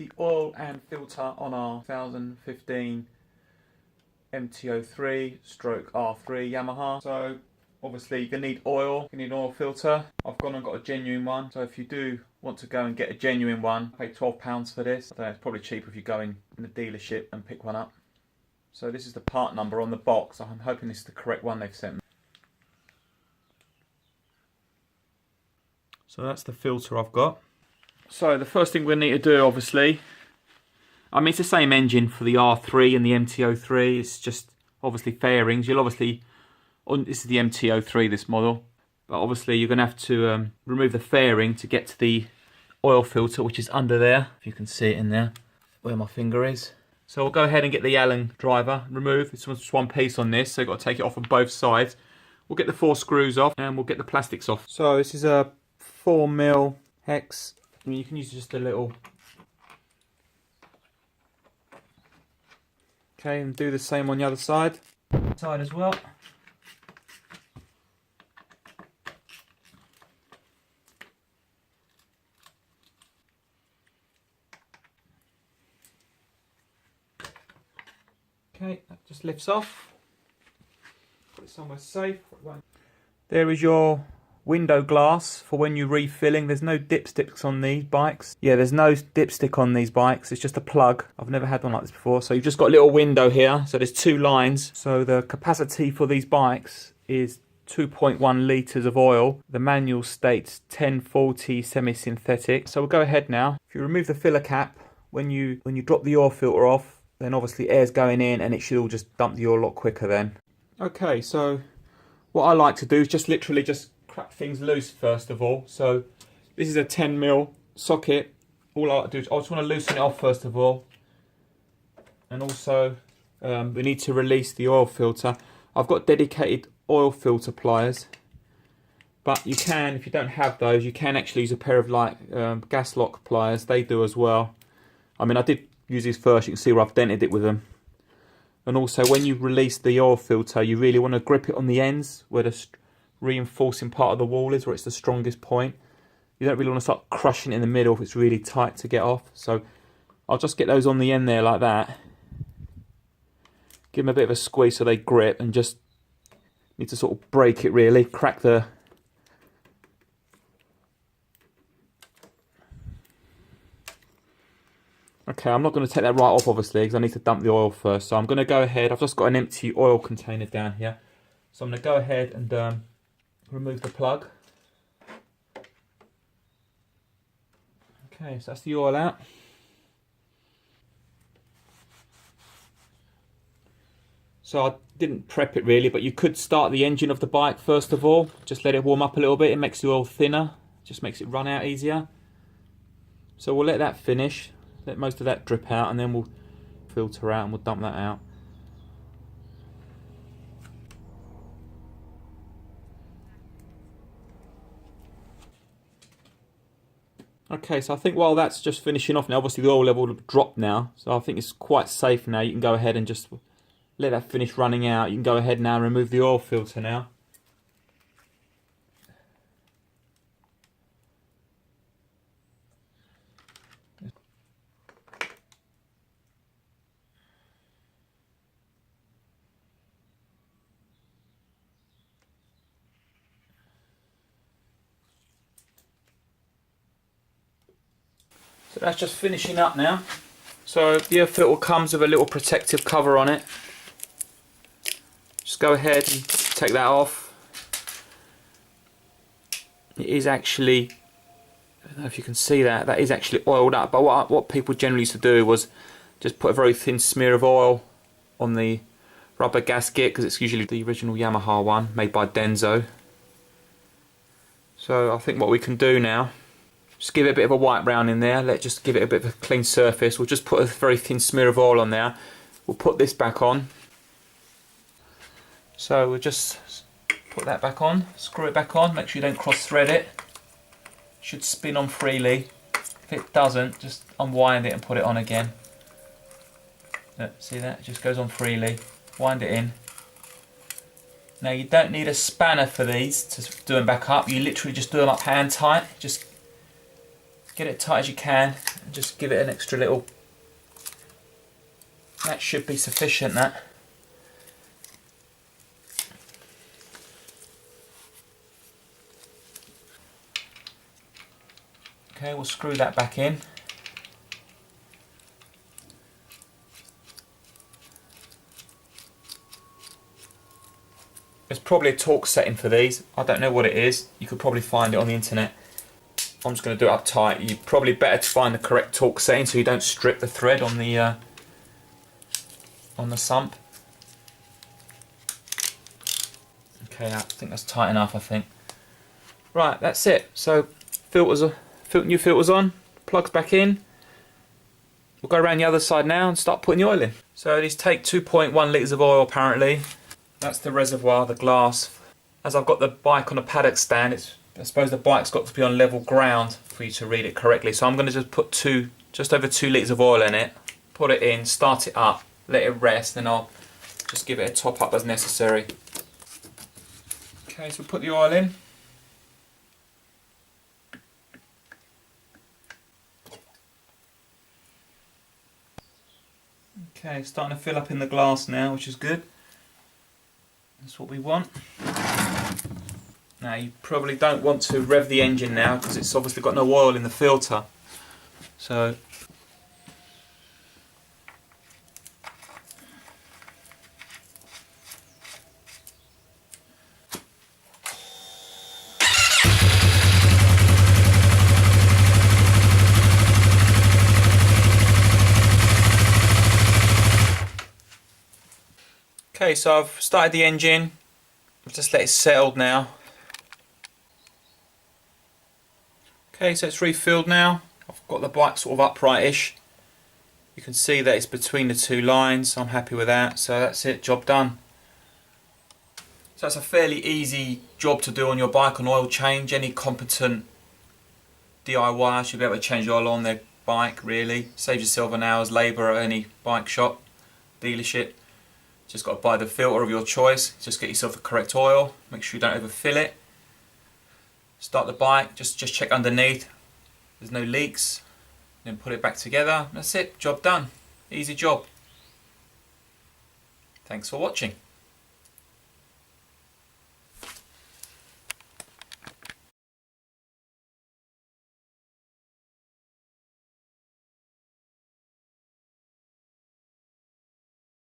The oil and filter on our 2015 MT-03 stroke R3 Yamaha. So obviously you're going to need oil, you need an oil filter. I've gone and got a genuine one, so if you do want to go and get a genuine one, pay £12 for this. I don't know, it's probably cheaper if you go in the dealership and pick one up. So this is the part number on the box. I'm hoping this is the correct one they've sent me. So that's the filter I've got. So the first thing we need to do, obviously, I mean it's the same engine for the R3 and the MT-03. It's just obviously fairings. You'll obviously, this is the MT-03, this model, but obviously you're going to have to remove the fairing to get to the oil filter, which is under there. If you can see it in there, where my finger is. So we'll go ahead and get the Allen driver removed. It's just one piece on this, so you've got to take it off on both sides. We'll get the 4 screws off and we'll get the plastics off. So this is a 4mm hex. I mean, you can use just a little. Okay, and do the same on the other side. Side as well. Okay, that just lifts off. Put it somewhere safe. There is your window glass for when you're refilling. There's no dipsticks on these bikes. Yeah, there's no dipstick on these bikes. It's just a plug. I've never had one like this before. So you've just got a little window here. So there's 2 lines. So the capacity for these bikes is 2.1 litres of oil. The manual states 1040 semi-synthetic. So we'll go ahead now. If you remove the filler cap, when you drop the oil filter off, then obviously air's going in and it should all just dump the oil a lot quicker then. Okay, so what I like to do is just literally just crack things loose first of all. So this is a 10mm socket. All I like to do is I just want to loosen it off first of all, and also we need to release the oil filter. I've got dedicated oil filter pliers, but you can, if you don't have those, you can actually use a pair of like gas lock pliers. They do as well. I mean, I did use these first. You can see where I've dented it with them. And also when you release the oil filter, you really want to grip it on the ends where the reinforcing part of the wall is, where it's the strongest point. You don't really want to start crushing it in the middle if it's really tight to get off. So I'll just get those on the end there like that. Give them a bit of a squeeze so they grip, and just need to sort of break it really, crack the... Okay, I'm not going to take that right off obviously because I need to dump the oil first. So I'm going to go ahead, I've just got an empty oil container down here. So I'm going to go ahead and remove the plug. Okay, so that's the oil out. So I didn't prep it really, but you could start the engine of the bike first of all. Just let it warm up a little bit. It makes the oil thinner. Just makes it run out easier. So we'll let that finish. Let most of that drip out, and then we'll filter out and we'll dump that out. Okay, so I think while that's just finishing off now, obviously the oil level will drop now, so I think it's quite safe now. You can go ahead and just let that finish running out. You can go ahead now and remove the oil filter now. So that's just finishing up now. So the air filter comes with a little protective cover on it. Just go ahead and take that off. It is actually, I don't know if you can see that, that is actually oiled up. But what people generally used to do was just put a very thin smear of oil on the rubber gasket, because it's usually the original Yamaha one made by Denso. So I think what we can do now, just give it a bit of a white brown in there, just give it a bit of a clean surface. We'll just put a very thin smear of oil on there. We'll put this back on. So we'll just put that back on, screw it back on, make sure you don't cross thread it. Should spin on freely. If it doesn't, just unwind it and put it on again. Look, see that? It just goes on freely. Wind it in. Now you don't need a spanner for these to do them back up. You literally just do them up hand tight. Just get it tight as you can, and just give it an extra little. That should be sufficient, that. Okay, we'll screw that back in. There's probably a torque setting for these. I don't know what it is. You could probably find it on the internet. I'm just going to do it up tight. You're probably better to find the correct torque setting so you don't strip the thread on the sump. Okay, I think that's tight enough, I think. Right, that's it. So new filters on, plugs back in. We'll go around the other side now and start putting the oil in. So these take 2.1 litres of oil apparently. That's the reservoir, the glass. As I've got the bike on a paddock stand, I suppose the bike's got to be on level ground for you to read it correctly. So I'm going to just put just over 2 litres of oil in it, put it in, start it up, let it rest, then I'll just give it a top up as necessary. Okay, so we'll put the oil in. Okay, starting to fill up in the glass now, which is good. That's what we want. Now you probably don't want to rev the engine now because it's obviously got no oil in the filter. So okay, so I've started the engine. I've just let it settle now. Okay, so it's refilled now. I've got the bike sort of upright-ish. You can see that it's between the two lines. I'm happy with that. So that's it, job done. So that's a fairly easy job to do on your bike, an oil change. Any competent DIY should be able to change the oil on their bike, really. Saves yourself an hour's labour at any bike shop, dealership. Just got to buy the filter of your choice. Just get yourself the correct oil. Make sure you don't overfill it. Start the bike. Just check underneath. There's no leaks. Then put it back together. That's it. Job done. Easy job. Thanks for watching.